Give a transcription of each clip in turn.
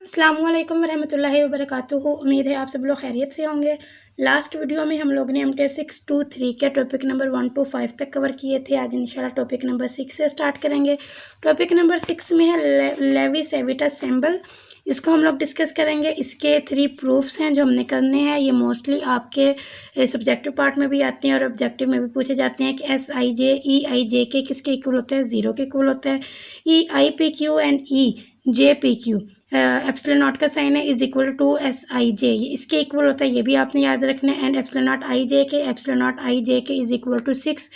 अस्सलाम वालेकुम रहमतुल्लाहि व बरकातुहू। उम्मीद है आप सब लोग खैरियत से होंगे। लास्ट वीडियो में हम लोग ने MTech 623 के टॉपिक नंबर 1 to 5 तक कवर किए थे। आज इंशाल्लाह टॉपिक नंबर 6 से स्टार्ट करेंगे। टॉपिक नंबर 6 में है लेविस एविटस सिंबल। इसको हम लोग डिस्कस करेंगे। इसके 3 प्रूफ्स हैं जो हमने करने हैं। ये मोस्टली आपके सब्जेक्टिव पार्ट में भी आते हैं और ऑब्जेक्टिव में भी पूछे जाते हैं कि SIJ EIJ किसके इक्वल होता है, 0 के इक्वल होता है। EIPQ and EJPQ epsilon not का साइन है इज इक्वल टू SIJ, ये इसके इक्वल होता है, ये भी आपने याद रखना है। एंड एप्सिलॉन नॉट IJ के एप्सिलॉन नॉट IJ के इज इक्वल टू 6,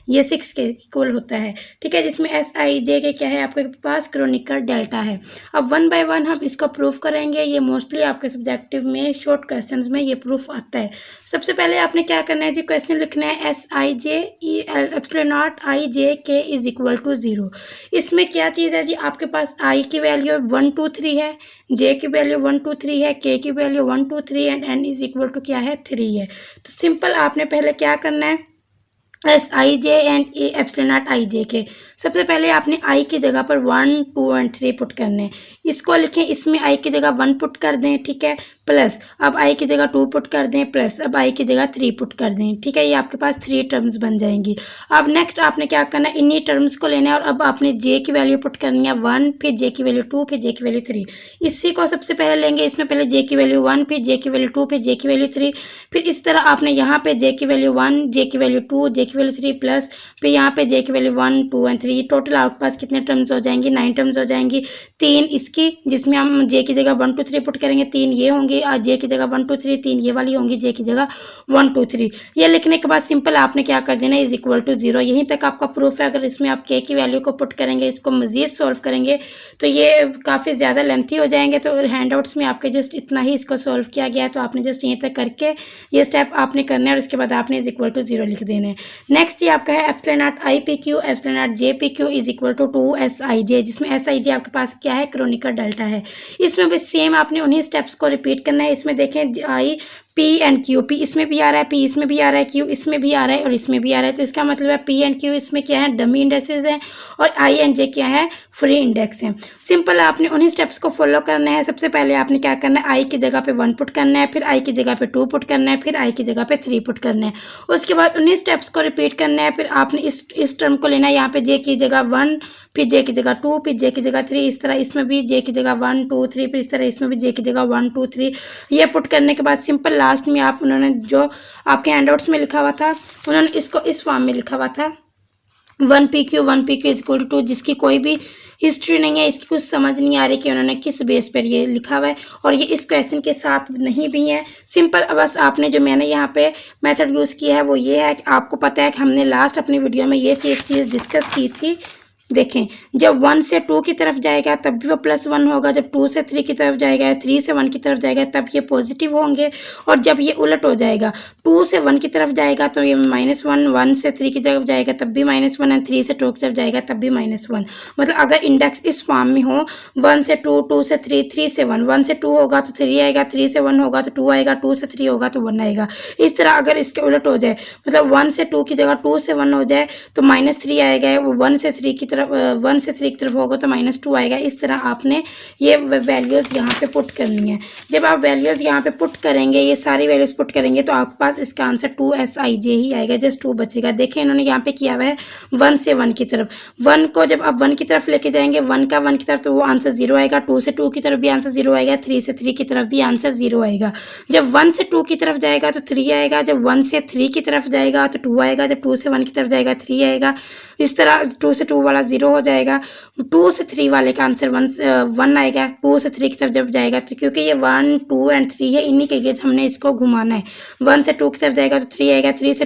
ये 6 के इक्वल होता है। ठीक है, जिसमें SIJ के क्या है, आपके पास क्रोनिकल डेल्टा है। अब 1 बाय 1 हम इसको प्रूफ करेंगे। ये मोस्टली आपके सब्जेक्टिव में शॉर्ट क्वेश्चंस में ये प्रूफ आता है। सबसे पहले आपने क्या करना है जी, क्वेश्चन लिखना है SIJ एप्सिलॉन नॉट IJ के इज इक्वल टू 0। इसमें क्या चीज़ है जी, आपके पास I की वैल्यू 1 2 3 है, J की वैल्यू 1 2 3 है, K की value 1 2 3 and N is equal to क्या है, 3 है। तो सिंपल आपने पहले क्या करना है, SIJ and epsilon not IJ के सबसे पहले आपने I की जगह पर 1 2 एंड 3 पुट करने हैं। इसको लिखें, इसमें I की जगह 1 पुट कर दें, ठीक है, प्लस अब I की जगह 2 पुट कर दें, प्लस अब I की जगह 3 पुट कर दें। ठीक है, ये आपके पास 3 टर्म्स बन जाएंगी। अब नेक्स्ट आपने क्या करना है, इन्हीं टर्म्स को लेना है और अब आपने J की वैल्यू पुट करनी है 1, फिर J की वैल्यू 2, फिर J की वैल्यू 3। इसी को सबसे पहले लेंगे, इसमें पहले J की वैल्यू 1, फिर J की वैल्यू 2, फिर J की वैल्यू 3। फिर इस तरह आपने यहाँ पे J की वैल्यू 1, J की वैल्यू 2, J की वैल्यू 3 प्लस फिर यहाँ पे J की वैल्यू 1 2 एंड 3। टोटल आपके पास कितने टर्म्स हो जाएंगी, 9 टर्म्स हो जाएंगी। 3 इसकी, जिसमें हम J की जगह 1 2 3 पुट करेंगे, 3 ये होंगी और J की जगह 1 2 3, 3 ये वाली होंगी, J की जगह 1 2 3। ये लिखने के बाद सिंपल आपने क्या कर देना, इज इक्वल टू 0। यहीं तक आपका प्रूफ है। अगर इसमें आप K की वैल्यू को पुट करेंगे, इसको मजीद सॉल्व करेंगे तो ये काफ़ी ज़्यादा लेंथी हो जाएंगे। तो हैंडआउट्स में आपके जस्ट इतना ही इसको सॉल्व किया गया है, तो आपने जस्ट यहीं तक करके ये स्टेप आपने करना है और उसके बाद आपने इज इक्वल टू 0 लिख देना है। नेक्स्ट ये आपका है epsilon naught IPQ epsilon naught JPQ is equal to 2SIJ, जिसमें SIJ आपके पास क्या है, क्रोनिकल डेल्टा है। इसमें भी सेम आपने उन्हीं स्टेप्स को रिपीट करना है। इसमें देखें I P and Q, P इसमें भी आ रहा है, P इसमें भी आ रहा है, Q इसमें भी आ रहा है और इसमें भी आ रहा है। तो इसका मतलब है P एंड Q इसमें क्या है, डमी इंडेक्सेस हैं और I एंड J क्या है, फ्री इंडेक्स हैं। सिंपल आपने उन्हीं स्टेप्स को फॉलो करना है। सबसे पहले आपने क्या करना है, I की जगह पे 1 पुट करना है, फिर I की जगह पे 2 पुट करना है, फिर I की जगह पे 3 पुट करना है। उसके बाद उन्हीं स्टेप्स को रिपीट करना है। फिर आपने इस टर्म को लेना है, यहाँ पे J की जगह 1, फिर J की जगह 2, फिर J की जगह 3। इस तरह इसमें भी J की जगह 1 2 3, फिर इस तरह इसमें भी J की जगह 1 2 3। ये पुट करने के बाद सिंपल लास्ट में आप उन्होंने जो आपके हैंडआउट्स में लिखा हुआ था, उन्होंने इसको इस फॉर्म में लिखा हुआ था 1PQ इज इक्वल टू 2, जिसकी कोई भी हिस्ट्री नहीं है, इसकी कुछ समझ नहीं आ रही कि उन्होंने किस बेस पर ये लिखा हुआ है और ये इस क्वेश्चन के साथ नहीं भी है। सिंपल बस आपने जो मैंने यहाँ पे मेथड यूज़ किया है वो ये है कि आपको पता है कि हमने लास्ट अपनी वीडियो में ये चीज़ डिस्कस की थी। देखें, जब 1 से 2 की तरफ जाएगा तब भी वो +1 होगा, जब 2 से 3 की तरफ जाएगा, 3 से 1 की तरफ जाएगा तब ये पॉजिटिव होंगे, और जब ये उलट हो जाएगा 2 से 1 की तरफ जाएगा तो ये -1, 1 से 3 की तरफ जाएगा तब भी -1 एंड 3 से 2 की तरफ जाएगा तब भी -1। मतलब अगर इंडेक्स इस फॉर्म में हो 1 से 2, 2 से 3, 3 से 1, 1 से 2 होगा तो 3 आएगा, 3 से 1 होगा तो 2 आएगा, 2 से 3 होगा तो 1 आएगा। इस तरह अगर इसके उलट हो जाए, मतलब 1 से 2 की जगह 2 से 1 हो जाए तो -3 आएगा, वो 1 से 3 की तरफ 1 से 3 की तरफ होगा तो -2 आएगा। इस तरह आपने ये वैल्यूज़ यहाँ पे पुट करनी है। जब आप वैल्यूज़ यहाँ पे पुट करेंगे, ये सारी वैल्यूज़ पुट करेंगे तो आपके पास इसका आंसर 2SIJ ही आएगा, जस्ट 2 बचेगा। देखें इन्होंने यहाँ पे किया हुआ है 1 से 1 की तरफ। 1 को जब आप 1 की तरफ लेके जाएंगे, 1 का 1 की तरफ, तो वो आंसर 0 आएगा। 2 से 2 की तरफ भी आंसर 0 आएगा, 3 से 3 की तरफ भी आंसर 0 आएगा। जब 1 से 2 की तरफ जाएगा तो 3 आएगा, जब 1 से 3 की तरफ जाएगा तो 2 आएगा, जब 2 से 1 की तरफ जाएगा 3 आएगा। इस तरह 2 से 2 वाला 0 हो जाएगा, 2 से 3 वाले का आंसर 1 आएगा। 2 से 3 की तरफ जब जाएगा तो क्योंकि ये 1 2 एंड 3 है, इन्हीं के लिए हमने इसको घुमाना है। 1 से 2 की तरफ जाएगा तो 3 आएगा, 3 से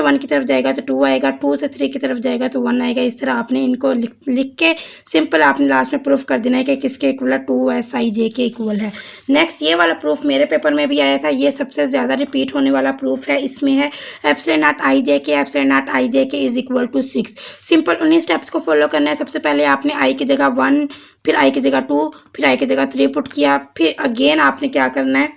1 की तरफ जाएगा तो 2 आएगा, 2 से 3 की तरफ जाएगा तो 1 आएगा। इस तरह आपने इनको लिख के सिंपल आपने लास्ट में प्रूफ कर देना है कि किसके इक्वल 2SIJ के इक्वल है। नेक्स्ट ये वाला प्रूफ मेरे पेपर में भी आया था, ये सबसे ज़्यादा रिपीट होने वाला प्रूफ है। इसमें है एप्सिलॉन नॉट IJ के इज इक्वल टू 6। सिंपल उन्हीं स्टेप्स को फॉलो करना है। सबसे पहले आपने I की जगह 1, फिर I की जगह 2, फिर I की जगह 3 पुट किया, फिर अगेन आपने क्या करना है,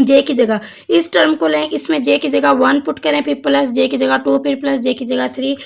जे की जगह इस टर्म को लें, इसमें जे की जगह 1 पुट करें, फिर प्लस जे की जगह 2, फिर प्लस जे की जगह 3।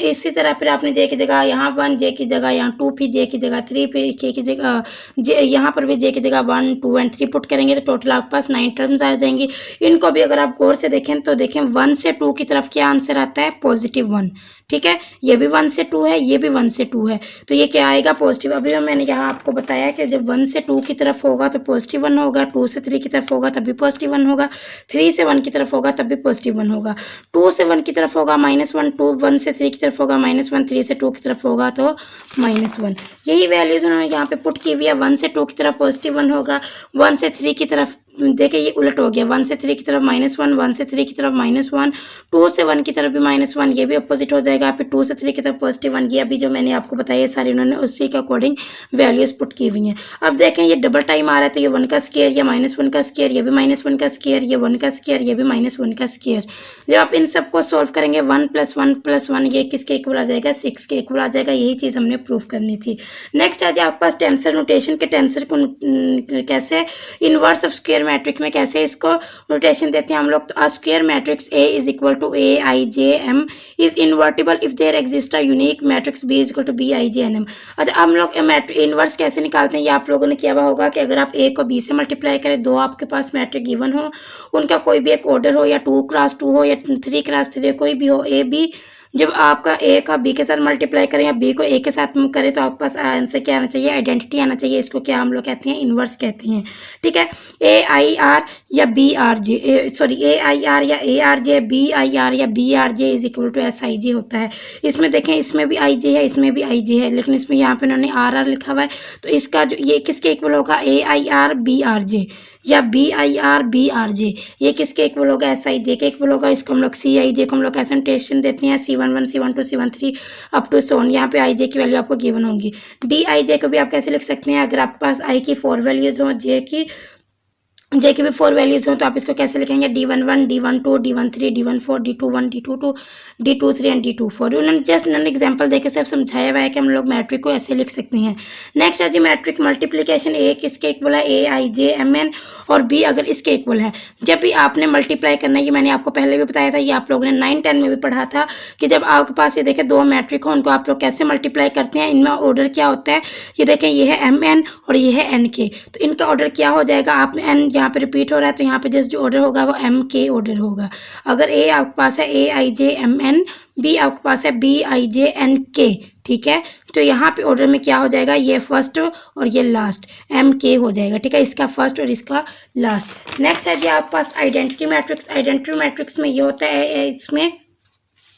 इसी तरह फिर आपने जे की जगह यहाँ 1, जे की जगह यहाँ 2, फिर जे की जगह 3, फिर के की जगह जे, यहाँ पर भी जे की जगह 1, 2 एंड 3 पुट करेंगे तो टोटल आपके पास 9 टर्म्स आ जाएंगी। इनको भी अगर आप गौर से देखें तो देखें 1 से 2 की तरफ क्या आंसर आता है, +1। ठीक है, ये भी 1 से 2 है, ये भी 1 से 2 है, तो ये क्या आएगा, पॉजिटिव। अभी मैंने यहाँ आपको बताया कि जब 1 से 2 की तरफ होगा तो +1 होगा, 2 से 3 की तरफ होगा तब भी +1 होगा, 3 से 1 की तरफ होगा तब भी +1 होगा, 2 से 1 की तरफ होगा -1, 2 1 से 3 की तरफ होगा -1, 3 से 2 की तरफ होगा तो -1। यही वैल्यूज उन्होंने यहाँ पे पुट की हुई है। 1 से 2 की तरफ +1 होगा, 1 से 3 की तरफ देखिए ये उलट हो गया, 1 से 3 की तरफ -1, 1 से 3 की तरफ -1, 2 से 1 की तरफ भी -1, ये भी अपोजिट हो जाएगा, फिर 2 से 3 की तरफ +1। ये अभी जो मैंने आपको बताया ये सारी उन्होंने उसी के अकॉर्डिंग वैल्यूज पुट की हुई हैं। अब देखें ये डबल टाइम आ रहा है तो ये 1 का स्क्वायर, ये -1 का स्क्वायर, ये भी -1 का स्क्वायर, ये 1 का स्क्वायर, ये भी -1 का स्क्वायर। जब आप इन सबको सॉल्व करेंगे 1 + 1 + 1 ये किसके इक्वल आ जाएगा, 6 के इक्वल आ जाएगा। यही चीज़ हमने प्रूव करनी थी। नेक्स्ट आ जाए आपके पास टेंसर नोटेशन के, टेंसर को कैसे इनवर्स ऑफ स्क्वायर मैट्रिक्स में कैसे इसको नोटेशन देते हैं हम लोग। तो square matrix A = AIJM is invertible if there exist a unique matrix B = BIJNM। अच्छा, हम लोग इनवर्स कैसे निकालते हैं, ये आप लोगों ने किया हुआ होगा कि अगर आप A को B से मल्टीप्लाई करें, दो आपके पास मैट्रिक गिवन हो, उनका कोई भी एक ऑर्डर हो, या 2 × 2 हो या 3 × 3 कोई भी हो, A B, जब आपका ए का बी के साथ मल्टीप्लाई करें या बी को ए के साथ करें तो आपके पास आंसर क्या आना चाहिए, आइडेंटिटी आना चाहिए। इसको क्या हम लोग कहते हैं, इनवर्स कहते हैं। ठीक है, AIR या BRJ, सॉरी AIR या ARJ, BIR या BRJ = SIJ होता है। इसमें देखें, इसमें भी IJ है, इसमें भी IJ है, लेकिन इसमें यहाँ पे उन्होंने RR लिखा हुआ है, तो इसका जो ये किसके इक्वल होगा, AIR BRJ या BIR BRJ, ये किसके इक्वल होगा, SIJ के इक्वल होगा। इसको हम लोग CIJ को हम लोग कैसे नोटेशन देते हैं, C11 C12 C13 up to सोन। यहाँ पे IJ की वैल्यू आपको गिवन होगी। DIJ को भी आप कैसे लिख सकते हैं, अगर आपके पास I की 4 वैल्यूज हो, J की भी 4 वैल्यूज हो, तो आप इसको कैसे लिखेंगे, D11 D12 D13 D14 D21 D22 D23 and D24। उन्होंने जस्ट एग्जांपल देके सिर्फ समझाया हुआ है कि हम लोग मैट्रिक को ऐसे लिख सकते हैं। नेक्स्ट है जी मैट्रिक मल्टीप्लिकेशन। A किसके इक्वल है, AIJMN, और B अगर इसके इक्वल है। जब भी आपने मल्टीप्लाई करना है, ये मैंने आपको पहले भी बताया था, ये आप लोगों ने 9-10 में भी पढ़ा था कि जब आपके पास ये देखें 2 मैट्रिक हो, उनको आप लोग कैसे मल्टीप्लाई करते हैं, इनमें ऑर्डर क्या होता है। ये देखें, ये है MN और ये है NK, तो इनका ऑर्डर क्या हो जाएगा, आपने N यहाँ पे रिपीट हो रहा है तो यहाँ पे जस्ट जो ऑर्डर होगा वो MK ऑर्डर होगा। अगर A आपके पास है AIJMN, B आपके पास है BIJNK, ठीक है, तो यहाँ पे ऑर्डर में क्या हो जाएगा, ये फर्स्ट और ये लास्ट MK हो जाएगा। ठीक है, इसका फर्स्ट और इसका लास्ट। नेक्स्ट है जी आपके पास आइडेंटिटी मैट्रिक्स। आइडेंटिटी मैट्रिक्स में ये होता है, इसमें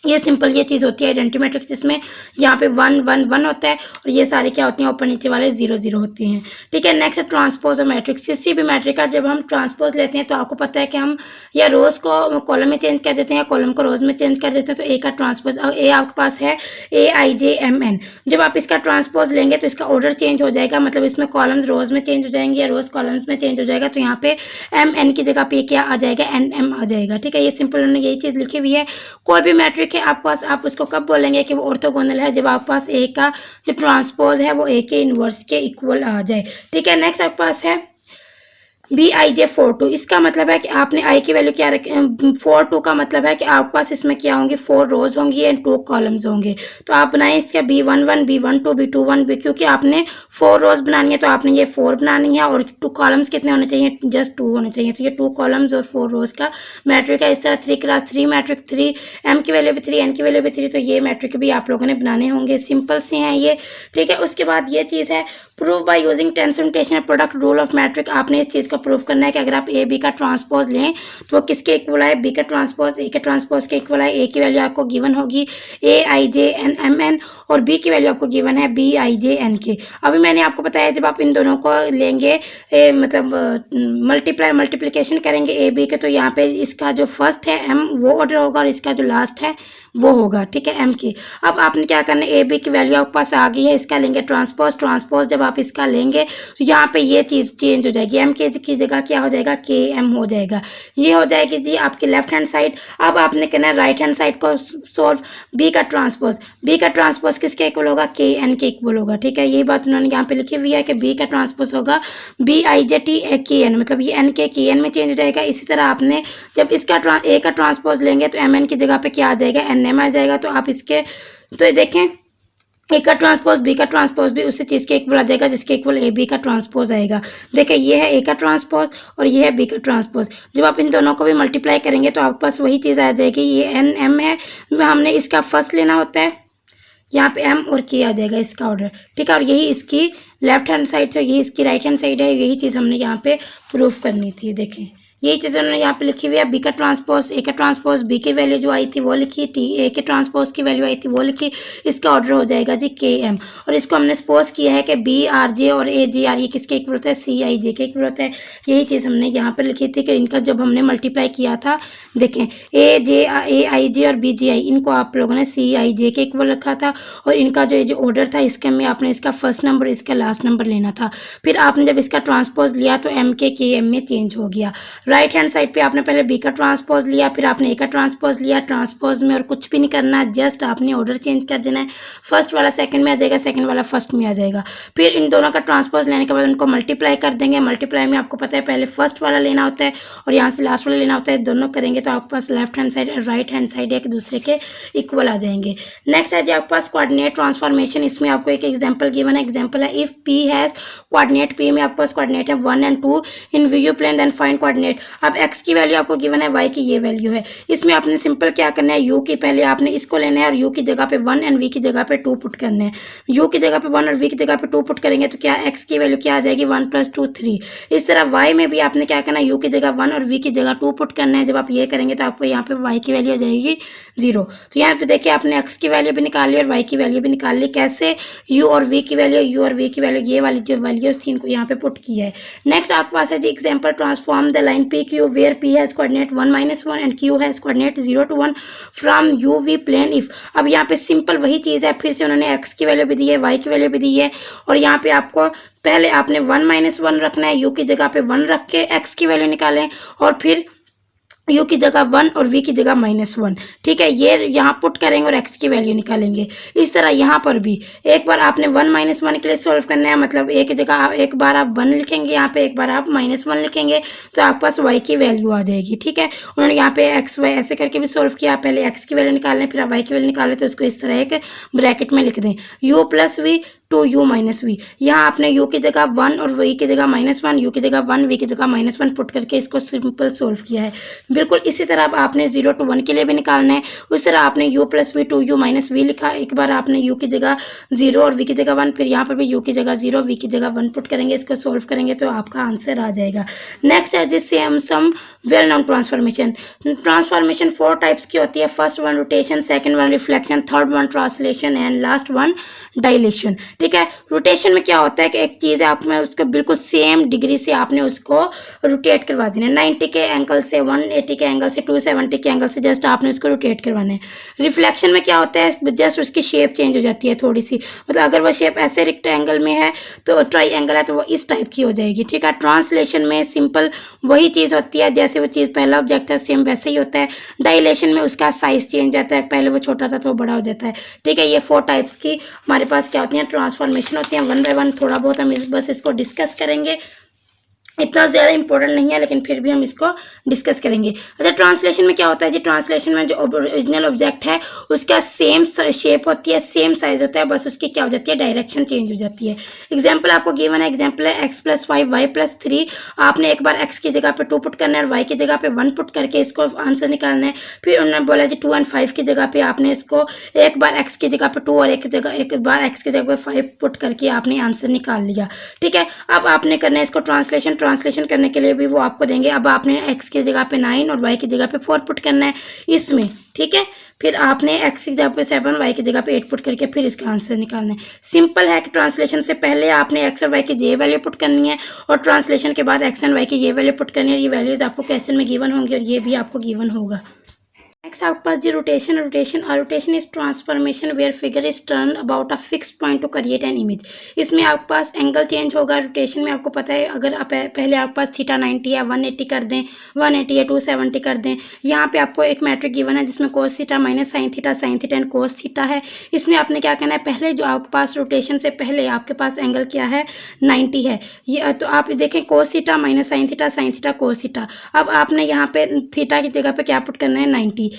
ये सिंपल ये चीज़ होती है आइडेंटिटी मैट्रिक्स, जिसमें यहाँ पे 1 1 1 होता है और ये सारे क्या होती हैं, ऊपर नीचे वाले 0 0 होते हैं। ठीक है, नेक्स्ट है ट्रांसपोज ऑफ मैट्रिक्स। किसी भी मैट्रिक का जब हम ट्रांसपोज लेते हैं तो आपको पता है कि हम या रोज़ को कॉलम में चेंज कर देते हैं या कॉलम को रोज़ में चेंज कर देते हैं। तो ए का ट्रांसपोज, ए आपके पास है AIJMN, जब आप इसका ट्रांसपोज लेंगे तो इसका ऑर्डर चेंज हो जाएगा, मतलब इसमें कॉलम्स रोज़ में चेंज हो जाएंगे या रोज़ कॉलम्स में चेंज हो जाएगा। तो यहाँ पे MN की जगह पे क्या आ जाएगा, NM आ जाएगा। ठीक है, ये सिंपल उन्होंने यही चीज़ लिखी हुई है। कोई भी मैट्रिक है आपके पास, आप उसको कब बोलेंगे कि वो ऑर्थोगोनल है, जब आपके पास ए का जो ट्रांसपोज है वो ए के इनवर्स के इक्वल आ जाए। ठीक है, नेक्स्ट आपके पास है BIJ42। इसका मतलब है कि आपने I की वैल्यू क्या रखी, 42 का मतलब है कि आपके पास इसमें क्या होंगे, 4 रोज होंगी एंड 2 कॉलम्स होंगे। तो आप बनाएं इसका B11 B12 B21 क्योंकि आपने 4 रोज बनानी है तो आपने ये 4 बनानी है, और 2 कॉलम्स कितने होने चाहिए, जस्ट 2 होने चाहिए। तो ये 2 कॉलम्स और 4 रोज का मैट्रिक है। इस तरह 3 × 3 मैट्रिक, 3 M की वैल्यू भी 3 N की वैल्यू भी 3, तो ये मैट्रिक भी आप लोगों ने बनाने होंगे। सिंपल से हैं ये। ठीक है, उसके बाद ये चीज़ है prove by using tensor notation product rule of matrix. आपने इस चीज़ को प्रूव करना है कि अगर आप ए बी का ट्रांसपोज लें तो वो किसके इक्वल है, बी का ट्रांसपोज ए के ट्रांसपोज के इक्वल है। ए की वैल्यू आपको गिवन होगी AIJMN और बी की वैल्यू आपको गिवन है BIJNK। अभी मैंने आपको बताया जब आप इन दोनों को लेंगे मतलब मल्टीप्लिकेशन करेंगे ए बी के, तो यहाँ पे इसका जो फर्स्ट है M वो ऑर्डर होगा और इसका जो लास्ट है वो होगा। ठीक है, M की। अब आपने क्या करना है, ए बी की वैल्यू आपके पास आ गई है, इसका लेंगे ट्रांसपोज। जब आप इसका लेंगे तो यहाँ पे ये चीज़ चेंज हो जाएगी, M की की जगह क्या हो जाएगा, के एम हो जाएगा। ये हो जाएगी जी आपकी लेफ्ट हैंड साइड। अब आपने कहना है राइट हैंड साइड को सॉल्व। बी का ट्रांसपोज किसके इक्वल होगा, के एन के इक्वल होगा। ठीक है, यही बात उन्होंने यहाँ पे लिखी हुई है कि बी का ट्रांसपोज होगा बी आई जे टी के एन, मतलब ये एन के एन में चेंज हो जाएगा। इसी तरह आपने जब इसका ए का ट्रांसपोज लेंगे तो एम एन की जगह पे क्या आ जाएगा, एन एम आ जाएगा। तो आप इसके तो देखें ए का ट्रांसपोज बी का ट्रांसपोज भी उसी चीज़ के इक्वल आ जाएगा जिसके इक्वल ए बी का ट्रांसपोज आएगा। देखिए ये है ए का ट्रांसपोज और ये है बी का ट्रांसपोज। जब आप इन दोनों को भी मल्टीप्लाई करेंगे तो आपके पास वही चीज़ आ जाएगी। ये एन एम है, हमने इसका फर्स्ट लेना होता है, यहाँ पे एम और के आ जाएगा इसका ऑर्डर। ठीक है, और यही इसकी लेफ्ट हैंड साइड से, यही इसकी राइट हैंड साइड है। यही चीज़ हमने यहाँ पे प्रूफ करनी थी। देखें यही चीज़ उन्होंने यहाँ पे लिखी हुई है। बी का ट्रांसपोज ए का ट्रांसपोज, बी की वैल्यू जो आई थी वो लिखी, टी ए के ट्रांसपोज की वैल्यू आई थी वो लिखी। इसका ऑर्डर हो जाएगा जी के एम। और इसको हमने सपोज किया है कि बी आर जे और ए जी आर ये किसके इक्वल होता है, सी आई जे के इक्वल होता है। यही चीज़ हमने यहाँ पर लिखी थी कि इनका जब हमने मल्टीप्लाई किया था, देखें ए आई जे और बी जी आई, इनको आप लोगों ने सी आई जे के इक्वल रखा था। और इनका जो ऑर्डर था इसके में आपने इसका फर्स्ट नंबर इसका लास्ट नंबर लेना था। फिर आपने जब इसका ट्रांसपोज लिया तो एम के एम में चेंज हो गया। राइट हैंड साइड पे आपने पहले बी का ट्रांसपोज लिया, फिर आपने ए का ट्रांसपोज लिया। ट्रांसपोज में और कुछ भी नहीं करना, जस्ट आपने ऑर्डर चेंज कर देना है। फर्स्ट वाला सेकंड में आ जाएगा, सेकंड वाला फर्स्ट में आ जाएगा। फिर इन दोनों का ट्रांसपोज लेने के बाद उनको मल्टीप्लाई कर देंगे। मल्टीप्लाई में आपको पता है पहले फर्स्ट वाला लेना होता है और यहाँ से लास्ट वाला लेना होता है। दोनों करेंगे तो आपके पास लेफ्ट हैंड साइड और राइट हैंड साइड एक दूसरे के इक्वल आ जाएंगे। नेक्स्ट है जी आपके पास कोऑर्डिनेट ट्रांसफॉर्मेशन। इसमें आपको एक एग्जाम्पल गिवन है। एग्जाम्पल है if P has coordinate, P में आपके पास कोऑर्डिनेट है 1 and 2 in V U plane, then find coordinate. अब एक्स की वैल्यू आपको गिवन है, वाई की ये वैल्यू है। इसमें आपने सिंपल क्या करना है, यू की पहले आपने इसको लेना है और यू की जगह पे 1 एंड वी की जगह पे 2 पुट करना है। यू की जगह पे 1 और वी की जगह पे 2 पुट करेंगे तो क्या एक्स की वैल्यू क्या आ जाएगी, 1 + 2 3। इस तरह वाई में भी आपने क्या करना है, यू की जगह 1 और वी की जगह 2 पुट करना है। जब आप ये करेंगे तो आपको यहाँ पे वाई की वैल्यू आ जाएगी 0। तो यहाँ पे देखिए आपने एक्स की वैल्यू भी निकाल ली और वाई की वैल्यू भी निकाल ली। कैसे, यू और वी की वैल्यू ये वाली जो वैल्यूज थी इनको यहाँ पे पुट किया है। नेक्स्ट आपके पास है जी example transform the line P Q where P has coordinate 1 - 1 and Q has coordinate 0 to 1 from U V plane if. अब यहाँ पे सिंपल वही चीज़ है, फिर से उन्होंने एक्स की वैल्यू भी दी है, वाई की वैल्यू भी दी है। और यहाँ पे आपको पहले आपने 1 - 1 रखना है, यू की जगह पे 1 रख के एक्स की वैल्यू निकालें और फिर यू की जगह 1 और वी की जगह -1। ठीक है, ये यहाँ पुट करेंगे और एक्स की वैल्यू निकालेंगे। इस तरह यहाँ पर भी एक बार आपने 1 - 1 के लिए सॉल्व करना है, मतलब एक जगह एक बार आप 1 लिखेंगे, यहाँ पे एक बार आप -1 लिखेंगे तो आपके पास वाई की वैल्यू आ जाएगी। ठीक है, उन्होंने यहाँ पे एक्स वाई ऐसे करके भी सॉल्व किया। पहले एक्स की वैल्यू निकालें, फिर आप वाई की वैल्यू निकालें तो उसको इस तरह एक ब्रैकेट में लिख दें, u + v to u - v। यहाँ आपने u की जगह 1 और v की जगह -1, u की जगह 1 v की जगह -1 पुट करके इसको सिंपल सोल्व किया है। बिल्कुल इसी तरह अब आपने 0 to 1 के लिए भी निकालना है। उस तरह आपने u + v to u - v लिखा। एक बार आपने u की जगह 0 और v की जगह 1, फिर यहाँ पर भी u की जगह 0 v की जगह 1 पुट करेंगे। इसको सोल्व करेंगे तो आपका आंसर आ जाएगा। नेक्स्ट है जिससे हम some well known transformation. Transformation 4 types की होती है। First one rotation, second one reflection, third one translation and last one dilation. ठीक है, रोटेशन में क्या होता है कि एक चीज़ है आपने उसको बिल्कुल सेम डिग्री से आपने उसको रोटेट करवा देना है। 90 के एंगल से, 180 के एंगल से, 270 के एंगल से जस्ट आपने उसको रोटेट करवाना है। रिफ्लेक्शन में क्या होता है, जस्ट उसकी शेप चेंज हो जाती है थोड़ी सी, मतलब अगर वो शेप ऐसे रेक्टेंगल में है तो ट्राइंगल है तो वो इस टाइप की हो जाएगी। ठीक है, ट्रांसलेशन में सिंपल वही चीज़ होती है, जैसे वो चीज़ पहला ऑब्जेक्ट है सेम वैसे ही होता है। डायलेशन में उसका साइज चेंज जाता है, पहले वो छोटा था तो वो बड़ा हो जाता है। ठीक है, ये 4 टाइप्स की हमारे पास क्या होती हैं, ट्रांसफॉर्मेशन होती हैं। 1 by 1 थोड़ा बहुत हम बस इसको डिस्कस करेंगे, इतना ज़्यादा इंपॉर्टेंट नहीं है लेकिन फिर भी हम इसको डिस्कस करेंगे। अच्छा, ट्रांसलेशन में क्या होता है जी, ट्रांसलेशन में जो ओरिजिनल ऑब्जेक्ट है उसका सेम शेप होती है, सेम साइज होता है, बस उसकी क्या हो जाती है, डायरेक्शन चेंज हो जाती है। एग्जाम्पल आपको गिवन है, एग्जाम्पल है x + 5 y + 3। आपने एक बार x की जगह पे 2 पुट करना है और y की जगह पे 1 पुट करके इसको आंसर निकालना है। फिर उन्होंने बोला जी 2 और 5 की जगह पे आपने इसको एक बार x की जगह पे 2 और एक बार x की जगह पे 5 पुट करके आपने आंसर निकाल लिया। ठीक है, अब आपने करना है इसको ट्रांसलेशन करने के लिए भी वो आपको देंगे। अब आपने x की जगह पे 9 और y की जगह पे 4 पुट करना है इसमें। ठीक है, फिर आपने x की जगह पे 7, y की जगह पे 8 पुट करके फिर इसका आंसर निकालना है। सिंपल है कि ट्रांसलेशन से पहले आपने x और y की ये वैल्यू पुट करनी है और ट्रांसलेशन के बाद x एंड y की ये वैल्यू पुट करनी है। ये वैल्यूज आपको क्वेश्चन में गिवन होंगी और ये भी आपको गिवन होगा। नेक्स्ट आपके पास जी rotation is transformation where figure is turn about a fix point to create an image. इसमें आपके पास एंगल चेंज होगा। रोटेशन में आपको पता है, अगर आप पहले आपके पास थीटा 90 या 180 कर दें, 180 या 270 कर दें। यहाँ पे आपको एक मैट्रिक गिवन है जिसमें cos theta minus sine theta and cos theta है। इसमें आपने क्या करना है, पहले जो आपके पास रोटेशन से पहले आपके पास एंगल क्या है, 90 है। ये तो आप देखें cos theta minus sine theta cos theta. अब आपने यहाँ पे थीटा की जगह पे क्या पुट करना है, 90।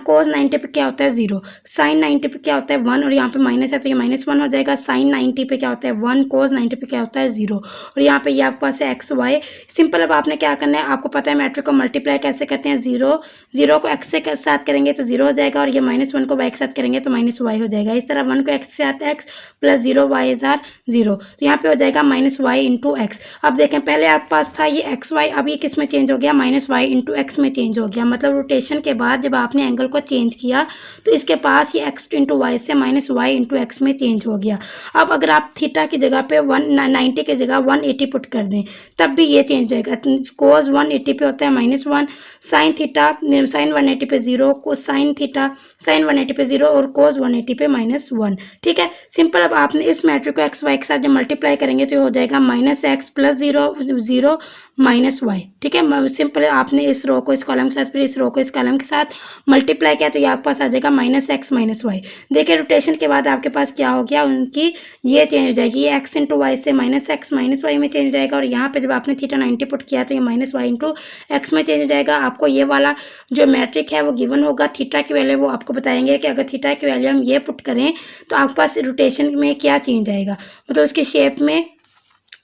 कोस 90 पे क्या होता है, 0। साइन 90 पे क्या होता है, 1, और यहाँ पे माइनस है तो ये -1 हो जाएगा। साइन 90 पे क्या होता है, 1। कोस 90 पे क्या होता है, 0। और यहाँ पे ये आपके पास है एक्स वाई। सिंपल। अब आपने क्या करना है, आपको पता है मैट्रिक को मल्टीप्लाई कैसे करते हैं, 0 को एक्स के साथ करेंगे तो 0 हो जाएगा, और ये -1 को वाई के साथ करेंगे तो -y हो जाएगा। इस तरह 1 को एक्स के साथ एक्स प्लस 0 वाई जार 0, तो यहाँ पे हो जाएगा -y इंटू एक्स। अब देखें पहले आपके पास था ये एक्स वाई, अब ये किस में चेंज हो गया, -y इंटू एक्स में चेंज हो गया। मतलब रोटेशन के बाद जब आपने एंगल को चेंज किया तो इसके पास ये x इंटू वाई से -y इंटू एक्स में चेंज हो गया। अब अगर आप थीटा की जगह पे 190 की जगह 180 पुट कर दें तब भी ये चेंज होएगा। कोस 180 पे होता है -1, साइन थीटा साइन 180 पे 0, को साइन थीटा साइन 180 पे 0 और कोस 180 पे -1। ठीक है, सिंपल। अब आपने इस मैट्रिक को एक्स वाई के साथ जब मल्टीप्लाई करेंगे तो हो जाएगा -x प्लस 0 -y। ठीक है, सिंपल। आपने इस रो को इस कॉलम के साथ, फिर इस रो को इस कॉलम के साथ मल्टीप्लाई किया तो ये आपके पास आ जाएगा -x -y। देखिए रोटेशन के बाद आपके पास क्या हो गया, उनकी ये चेंज हो जाएगी, ये x इंटू वाई से -x -y में चेंज हो जाएगा। और यहाँ पे जब आपने थीटा 90 पुट किया तो ये -y इंटू एक्स में चेंज हो जाएगा। आपको ये वाला जो मैट्रिक है वो गिवन होगा। थीटा की वैल्यू वो आपको बताएंगे कि अगर थीटा की वैल्यू हम ये पुट करें तो आपके पास रोटेशन में क्या चेंज आएगा, मतलब उसकी शेप में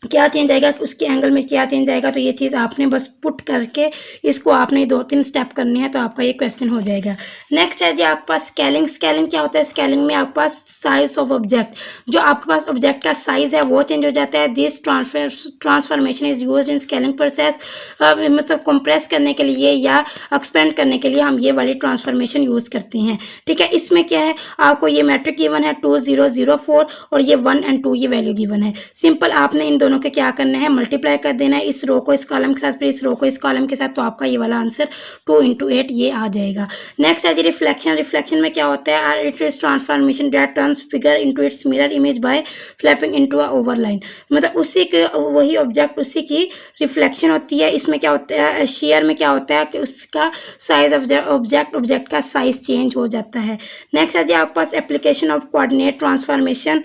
क्या चेंज आएगा, उसके एंगल में क्या चेंज आएगा। तो ये चीज़ आपने बस पुट करके इसको आपने 2-3 स्टेप करने हैं तो आपका ये क्वेश्चन हो जाएगा। नेक्स्ट है जी आपके पास स्केलिंग। स्केलिंग क्या होता है, स्केलिंग में आपके पास साइज ऑफ ऑब्जेक्ट, जो आपके पास ऑब्जेक्ट का साइज है वो चेंज हो जाता है। This transformation is use in scaling process. मतलब कंप्रेस करने के लिए या एक्सपेंड करने के लिए हम ये वाली ट्रांसफॉर्मेशन यूज़ करते हैं। ठीक है, इसमें क्या है, आपको ये मैट्रिक गिवन है 2004 और ये 1 और 2 ये वैल्यू गिवन है। सिंपल, आपने इन दोनों के क्या करना है, मल्टीप्लाई कर देना है, इस रो को इस कॉलम के साथ फिर इस रो को इस कॉलम के साथ, तो आपका ये वाला आंसर 2 इंटू 8 ये आ जाएगा। नेक्स्ट है जी रिफ्लेक्शन। रिफ्लेक्शन में क्या होता है, it is transformation that turns figure into its mirror image by flapping into a overline. मतलब उसी के वही ऑब्जेक्ट उसी की रिफ्लेक्शन होती है। इसमें क्या होता है, शेयर में क्या होता है कि उसका साइज ऑब्जेक्ट का साइज चेंज हो जाता है। नेक्स्ट है जी आपके पास एप्लीकेशन ऑफ कोऑर्डिनेट ट्रांसफॉर्मेशन।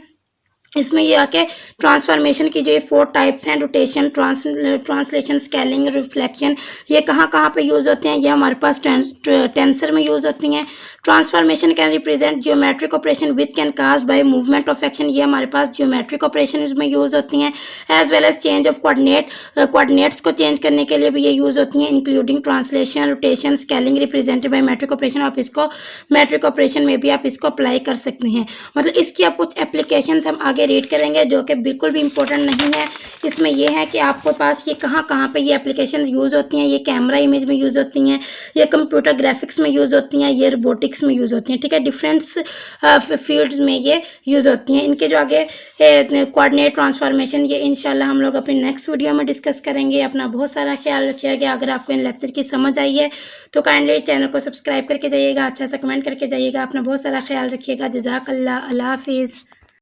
इसमें ये आके ट्रांसफॉर्मेशन की जो ये 4 टाइप्स हैं, रोटेशन, ट्रांसलेशन, स्केलिंग, रिफ्लेक्शन, ये कहाँ कहाँ पे यूज़ होते हैं, ये हमारे पास टेंसर में यूज़ होती हैं। Transformation can represent geometric operation which can cause by movement of action, ये हमारे पास जियोमेट्रिक ऑपरेशन में यूज़ होती हैं। As well as change of coordinates को चेंज करने के लिए भी ये यूज़ होती हैं, including translation, rotation, scaling represented by matrix operation. आप इसको मैट्रिक ऑपरेशन में भी आप इसको अप्लाई कर सकते हैं। मतलब इसकी आप कुछ एप्लीकेशन हम आगे रीड करेंगे जो कि बिल्कुल भी इंपॉर्टेंट नहीं है। इसमें यह है कि आपके पास ये कहाँ कहाँ पे ये एप्लीकेशन यूज़ होती हैं, ये कैमरा इमेज में यूज़ होती हैं, ये कंप्यूटर ग्राफिक्स में यूज़ होती हैं, ये रोबोटिक्स में यूज़ होती हैं। ठीक है, डिफरेंट्स फील्ड्स में ये यूज़ होती हैं। इनके जो आगे कोऑर्डिनेट ट्रांसफॉर्मेशन ये इंशाल्लाह हम लोग अपने नेक्स्ट वीडियो में डिस्कस करेंगे। अपना बहुत सारा ख्याल रखिएगा। अगर आपको इन लेक्चर की समझ आई है तो काइंडली चैनल को सब्सक्राइब करके जाइएगा, अच्छा सा कमेंट करके जाइएगा। अपना बहुत सारा ख्याल रखिएगा। जज़ाकल्लाह, अल्लाह हाफिज़।